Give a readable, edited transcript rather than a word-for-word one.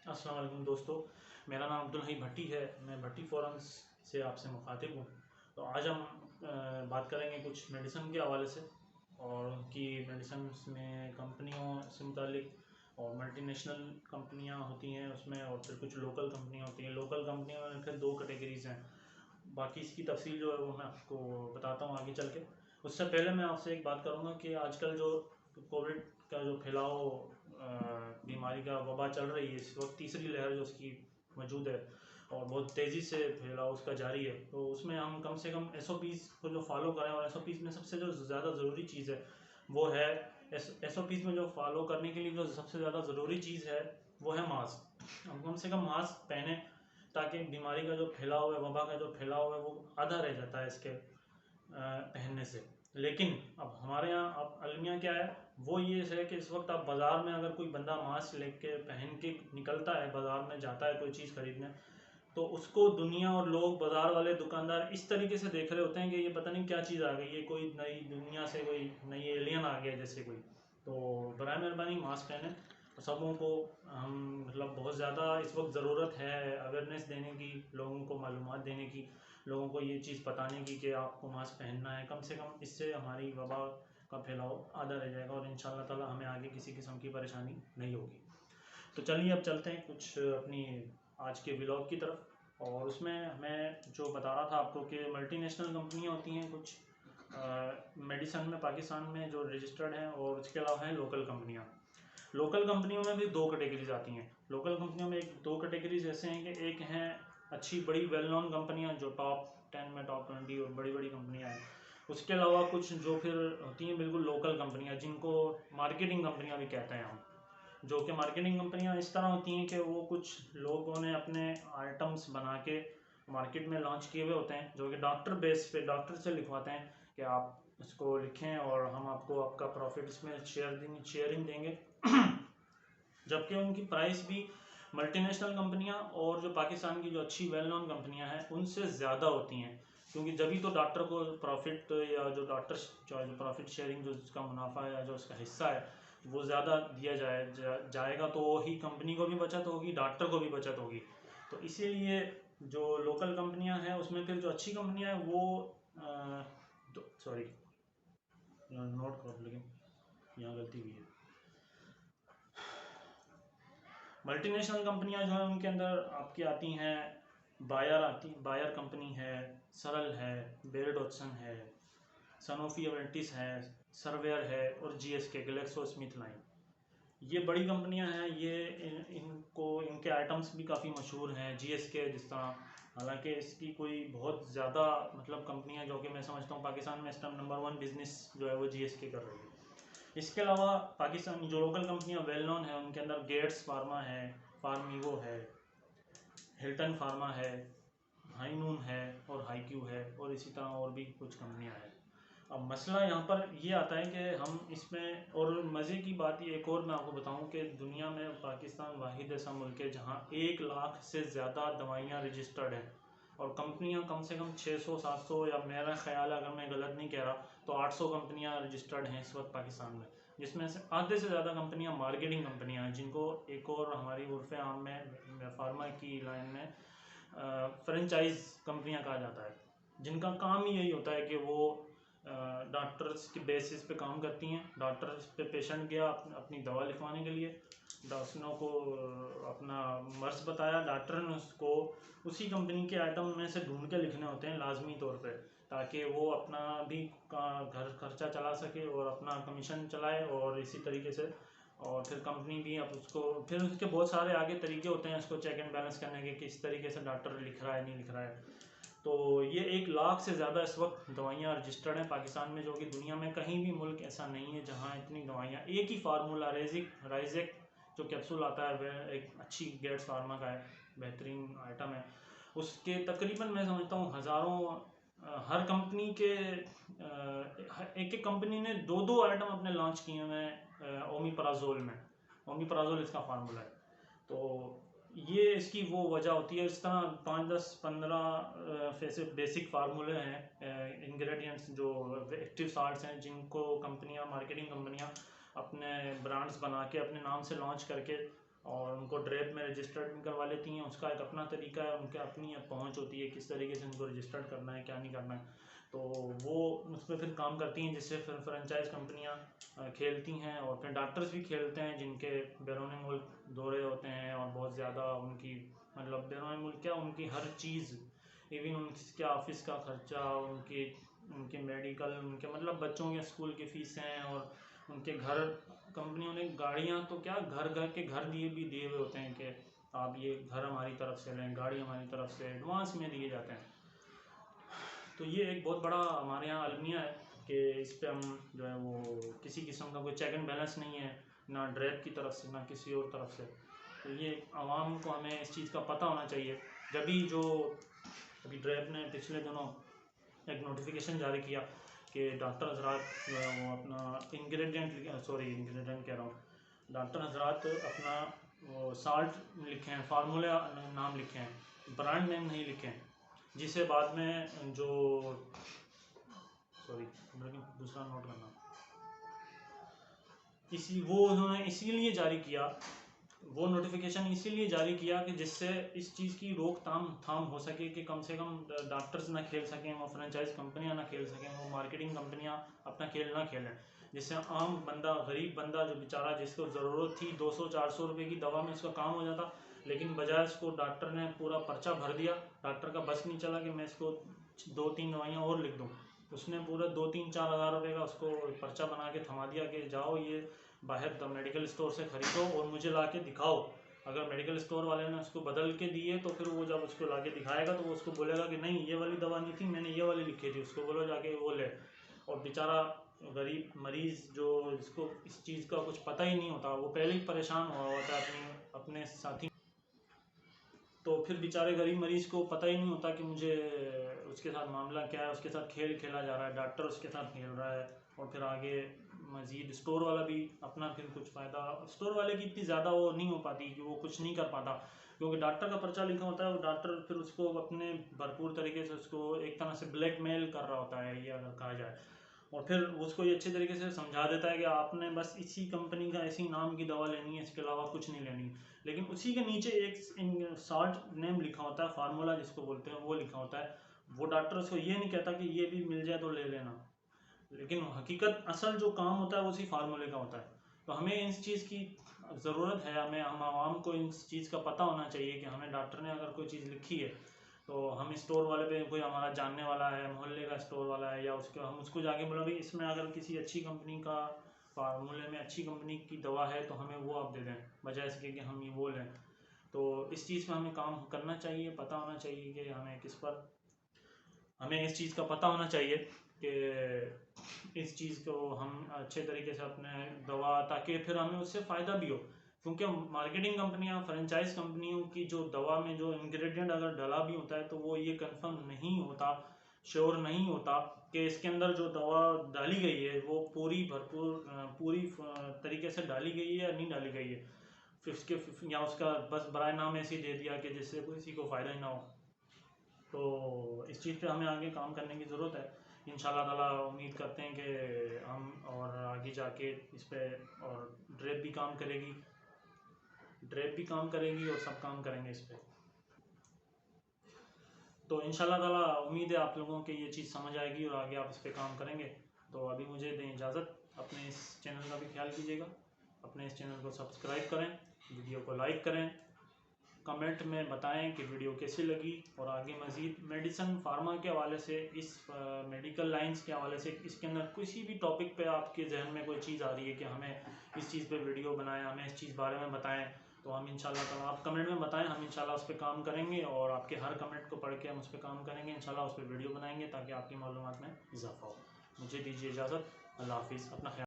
अस्सलाम वालेकुम दोस्तों, मेरा नाम अब्दुल हई भट्टी है। मैं भट्टी फोरम्स से आपसे मुखातिब हूँ। तो आज हम बात करेंगे कुछ मेडिसिन के हवाले से और उनकी मेडिसिन में कंपनियों से मुतालिक और मल्टीनेशनल कंपनियाँ होती हैं उसमें, और फिर कुछ लोकल कंपनियाँ होती हैं। लोकल कंपनियों में फिर दो कैटेगरीज़ हैं। बाकी इसकी तफसील जो है वो मैं आपको बताता हूँ आगे चल के। उससे पहले मैं आपसे एक बात करूँगा कि आजकल जो कोविड का जो फैलाव बीमारी का वबा चल रही है इस वक्त, तीसरी लहर जो उसकी मौजूद है और बहुत तेज़ी से फैलाव उसका जारी है, तो उसमें हम कम से कम SOPs को जो फॉलो करें। और SOPs में सबसे जो ज़्यादा ज़रूरी चीज़ है वो है SOPs में जो फॉलो करने के लिए जो सबसे ज़्यादा ज़रूरी चीज़ है वो है मास्क। हम कम से कम मास्क पहने ताकि बीमारी का जो फैलाव है, वबा का जो फैलाव है वो आधा रह जाता है इसके पहनने से। लेकिन अब हमारे यहाँ अब अलमिया क्या है वो ये है कि इस वक्त आप बाज़ार में अगर कोई बंदा मास्क लेके पहन के निकलता है, बाज़ार में जाता है कोई चीज़ खरीदने, तो उसको दुनिया और लोग, बाज़ार वाले दुकानदार इस तरीके से देख रहे होते हैं कि ये पता नहीं क्या चीज़ आ गई है, कोई नई दुनिया से कोई नई एलियन आ गया जैसे कोई। तो बराए मेहरबानी मास्क पहने। सबों को हम मतलब बहुत ज़्यादा इस वक्त ज़रूरत है अवेयरनेस देने की, लोगों को मालूमात देने की, लोगों को ये चीज़ बताने की कि आपको मास्क पहनना है। कम से कम इससे हमारी वबा का फैलाव आधा रह जाएगा और इंशाल्लाह ताला हमें आगे किसी किस्म की परेशानी नहीं होगी। तो चलिए अब चलते हैं कुछ अपनी आज के व्लॉग की तरफ। और उसमें मैं जो बता रहा था आपको कि मल्टीनेशनल कंपनियां होती हैं कुछ मेडिसिन में पाकिस्तान में जो रजिस्टर्ड हैं, और उसके अलावा हैं लोकल कंपनियां। लोकल कंपनियों में भी दो कैटेगरीज आती हैं। लोकल कंपनियों में एक दो कैटेगरीज ऐसे हैं कि एक हैं अच्छी बड़ी वेल नोन कंपनियां जो टॉप 10 में, टॉप 20 और बड़ी बड़ी कंपनियां हैं। उसके अलावा कुछ जो फिर होती हैं बिल्कुल लोकल कंपनियां, जिनको मार्केटिंग कंपनियां भी कहते हैं हम। जो कि मार्केटिंग कंपनियां इस तरह होती हैं कि वो कुछ लोगों ने अपने आइटम्स बना के मार्केट में लॉन्च किए हुए होते हैं, जो कि डॉक्टर बेस पे डॉक्टर से लिखवाते हैं कि आप इसको लिखें और हम आपको आपका प्रॉफिट इसमें शेयरिंग देंगे। जबकि उनकी प्राइस भी मल्टीनेशनल कंपनियां और जो पाकिस्तान की जो अच्छी वेल नोन कंपनियां हैं उनसे ज़्यादा होती हैं, क्योंकि जब तो डॉक्टर को प्रॉफिट या जो डॉक्टर जो प्रॉफिट शेयरिंग जो उसका मुनाफा है या जो उसका हिस्सा है वो ज़्यादा दिया जाएगा, तो वही कंपनी को भी बचत होगी, डॉक्टर को भी बचत होगी। तो इसीलिए जो लोकल कंपनियां हैं उसमें फिर जो अच्छी कंपनियां हैं वो सॉरी नोट करो, लेकिन यहाँ गलती हुई है। मल्टीनेशनल कंपनियां जो है उनके अंदर आपकी आती हैं बायर कंपनी है, सरल है, बेयर डॉटसन है, सनोफी एवेंटिस है, सर्वेयर है और GSK ग्लेक्सो स्मिथ लाइन। ये बड़ी कंपनियां हैं। ये इनको इनके आइटम्स भी काफ़ी मशहूर हैं। GSK जिस तरह, हालांकि इसकी कोई बहुत ज़्यादा मतलब कंपनियां जो कि मैं समझता हूँ पाकिस्तान में इस टाइम नंबर 1 बिजनेस जो है वो GSK कर रही है। इसके अलावा पाकिस्तान जो लोकल कंपनियां वेल नोन है उनके अंदर गेट्स फार्मा है, फार्मीगो है, हिल्टन फार्मा है, हाईनून है और हाईक्यू है, और इसी तरह और भी कुछ कंपनियां हैं। अब मसला यहाँ पर ये आता है कि हम इसमें, और मज़े की बात ये एक और मैं आपको बताऊं कि दुनिया में पाकिस्तान वाहिद ऐसा मुल्क है जहाँ 1 लाख से ज़्यादा दवाइयाँ रजिस्टर्ड हैं और कंपनियां कम से कम 600-700, या मेरा ख्याल है अगर मैं गलत नहीं कह रहा तो 800 कंपनियां रजिस्टर्ड हैं इस वक्त पाकिस्तान में, जिसमें से आधे से ज़्यादा कंपनियां मार्केटिंग कंपनियां हैं, जिनको एक और हमारी उर्फ़ आम में फार्मा की लाइन में फ्रेंचाइज कंपनियां कहा जाता है, जिनका काम ही यही होता है कि वो डॉक्टर्स की बेसिस पे काम करती हैं। डॉक्टर्स पे पेशेंट गया अपनी दवा लिखवाने के लिए, डॉक्टरों को अपना मर्ज बताया, डॉक्टर ने उसको उसी कंपनी के आइटम में से ढूंढ के लिखने होते हैं लाजमी तौर पे, ताकि वो अपना भी घर खर्चा चला सके और अपना कमीशन चलाए, और इसी तरीके से और फिर कंपनी भी अब उसको, फिर उसके बहुत सारे आगे तरीके होते हैं उसको चेक एंड बैलेंस करने के, किस तरीके से डॉक्टर लिख रहा है नहीं लिख रहा है। तो ये 1 लाख से ज़्यादा इस वक्त दवाइयाँ रजिस्टर्ड हैं पाकिस्तान में, जो कि दुनिया में कहीं भी मुल्क ऐसा नहीं है जहाँ इतनी दवाइयाँ, एक ही फार्मूला राइजेक जो कैप्सूल आता है वह एक अच्छी गेट्स फार्मा का है, बेहतरीन आइटम है। उसके तकरीबन मैं समझता हूँ हज़ारों, हर कंपनी के एक एक कंपनी ने 2-2 आइटम अपने लॉन्च किए हुए हैं ओमिप्राजोल में। ओमिप्राजोल इसका फार्मूला है। तो ये इसकी वो वजह होती है। इस तरह 5-10-15 बेसिक फार्मूले हैं, इंग्रेडिएंट्स जो एक्टिव साल्ट्स हैं, जिनको कंपनियां, मार्केटिंग कंपनियां अपने ब्रांड्स बना के अपने नाम से लॉन्च करके और उनको ड्रेप में रजिस्टर्ड भी करवा लेती हैं। उसका एक अपना तरीका है, उनके अपनी पहुंच होती है किस तरीके से उनको रजिस्टर्ड करना है क्या नहीं करना है, तो वो उस पर फिर काम करती हैं, जिससे फिर फ्रेंचाइज कंपनियां खेलती हैं। और फिर डॉक्टर्स भी खेलते हैं जिनके बैरून मुल्क दौरे होते हैं और बहुत ज़्यादा उनकी मतलब बैरून मुल्क क्या उनकी हर चीज़, इवन उनके ऑफिस का खर्चा, उनके उनके मेडिकल, उनके मतलब बच्चों के स्कूल की फीस हैं, और उनके घर कंपनियों ने गाड़ियाँ तो क्या घर घर के घर दिए हुए होते हैं कि आप ये घर हमारी तरफ से लें, गाड़ी हमारी तरफ से एडवांस में दिए जाते हैं। तो ये एक बहुत बड़ा हमारे यहाँ अलमिया है कि इस पर हम जो है वो किसी किस्म का कोई चेक एंड बैलेंस नहीं है, ना ड्रेप की तरफ से ना किसी और तरफ से। तो ये आवाम को हमें इस चीज़ का पता होना चाहिए। जब भी जो अभी ड्रेप ने पिछले दिनों एक नोटिफिकेशन जारी किया कि डॉक्टर हजरात जो है वो अपना इंग्रेडिएंट कह रहा हूँ, डॉक्टर हजरात अपना वो साल्ट लिखे हैं, फार्मूला नाम लिखे हैं, ब्रांड नेम नहीं लिखे हैं, जिसे बाद में जो दूसरा नोट करना वो उन्होंने इसीलिए जारी किया, वो नोटिफिकेशन इसीलिए जारी किया कि जिससे इस चीज़ की रोकथाम हो सके कि कम से कम डॉक्टर्स ना खेल सकें, वो फ्रेंचाइज कंपनियां ना खेल सकें, वो मार्केटिंग कंपनियां अपना खेल ना खेलें, जिससे आम बंदा, गरीब बंदा जो बेचारा जिसको ज़रूरत थी 200-400 रुपये की दवा में उसका काम हो जाता, लेकिन बजाय उसको डॉक्टर ने पूरा पर्चा भर दिया। डॉक्टर का बस नहीं चला कि मैं इसको 2-3 दवाइयाँ और लिख दूँ, उसने पूरा 2-3-4 हज़ार रुपये का उसको पर्चा बना के थमा दिया कि जाओ ये बाहर मेडिकल स्टोर से ख़रीदो और मुझे ला के दिखाओ। अगर मेडिकल स्टोर वाले ने उसको बदल के दिए तो फिर वो जब उसको ला के दिखाएगा तो वो उसको बोलेगा कि नहीं ये वाली दवा नहीं थी, मैंने ये वाली लिखी थी, उसको बोलो जाके वो ले। और बेचारा गरीब मरीज़ जो जिसको इस चीज़ का कुछ पता ही नहीं होता, वो पहले ही परेशान हुआ होता है अपने साथी, तो फिर बेचारे गरीब मरीज़ को पता ही नहीं होता कि मुझे उसके साथ मामला क्या है, उसके साथ खेल खेला जा रहा है, डॉक्टर उसके साथ खेल रहा है, और फिर आगे मज़ीद स्टोर वाला भी अपना फिर कुछ फ़ायदा, स्टोर वाले की इतनी ज़्यादा वो नहीं हो पाती कि वो कुछ नहीं कर पाता, क्योंकि डॉक्टर का पर्चा लिखा होता है, वो डॉक्टर फिर उसको अपने भरपूर तरीके से उसको एक तरह से ब्लैकमेल कर रहा होता है, ये अगर कहा जाए, और फिर उसको ये अच्छे तरीके से समझा देता है कि आपने बस इसी कंपनी का इसी नाम की दवा लेनी है, इसके अलावा कुछ नहीं लेनी। लेकिन उसी के नीचे एक साल्ट नेम लिखा होता है, फार्मूला जिसको बोलते हैं वो लिखा होता है। वो डॉक्टर उसको ये नहीं कहता कि ये भी मिल जाए तो ले लेना, लेकिन हकीकत असल जो काम होता है वो उसी फार्मूले का होता है। तो हमें इस चीज़ की ज़रूरत है, हम आवाम को इस चीज़ का पता होना चाहिए कि हमें डॉक्टर ने अगर कोई चीज़ लिखी है तो हम स्टोर वाले पे, कोई हमारा जानने वाला है, मोहल्ले का स्टोर वाला है, या उसको हम उसको जाके बोला भाई इसमें अगर किसी अच्छी कंपनी का फार्मूले में अच्छी कंपनी की दवा है तो हमें वो आप दे दें, बजाय इसके कि हम ये वो लें। तो इस चीज़ में हमें काम करना चाहिए, पता होना चाहिए कि हमें किस पर, हमें इस चीज़ का पता होना चाहिए कि इस चीज़ को हम अच्छे तरीके से अपने दवा, ताकि फिर हमें उससे फ़ायदा भी हो, क्योंकि मार्केटिंग कंपनियां, फ्रेंचाइज कंपनियों की जो दवा में जो इंग्रेडिएंट अगर डला भी होता है तो वो ये कंफर्म नहीं होता, श्योर नहीं होता कि इसके अंदर जो दवा डाली गई है वो पूरी तरीके से डाली गई है या नहीं डाली गई है, फिर उसके या उसका बस बराए नाम ऐसे ही दे दिया कि जिससे किसी को फ़ायदा ही ना हो। तो इस चीज़ पे हमें आगे काम करने की ज़रूरत है। इंशाल्लाह ताला उम्मीद करते हैं कि हम और आगे जाके इस पे, और ड्रेप भी काम करेगी और सब काम करेंगे इस पे। तो इंशाल्लाह ताला उम्मीद है आप लोगों के ये चीज़ समझ आएगी और आगे आप इस पे काम करेंगे। तो अभी मुझे दें इजाज़त, अपने इस चैनल का भी ख्याल कीजिएगा, अपने इस चैनल को सब्सक्राइब करें, वीडियो को लाइक करें, कमेंट में बताएं कि वीडियो कैसी लगी, और आगे मज़ीद मेडिसन फार्मा के हवाले से, इस मेडिकल लाइंस के हवाले से, इसके अंदर किसी भी टॉपिक पे आपके जहन में कोई चीज़ आ रही है कि हमें इस चीज़ पे वीडियो बनाएं, हमें इस चीज़ बारे में बताएं, तो हम इंशाल्लाह ताला, आप कमेंट में बताएं, हम इंशाल्लाह उस पर काम करेंगे, और आपके हर कमेंट को पढ़ के हम उस पर काम करेंगे, इंशाल्लाह उस पर वीडियो बनाएंगे ताकि आपकी मालूमात में इजाफा हो। मुझे दीजिए इजाज़त, अल्लाह हाफिज़, अपना ख्याल।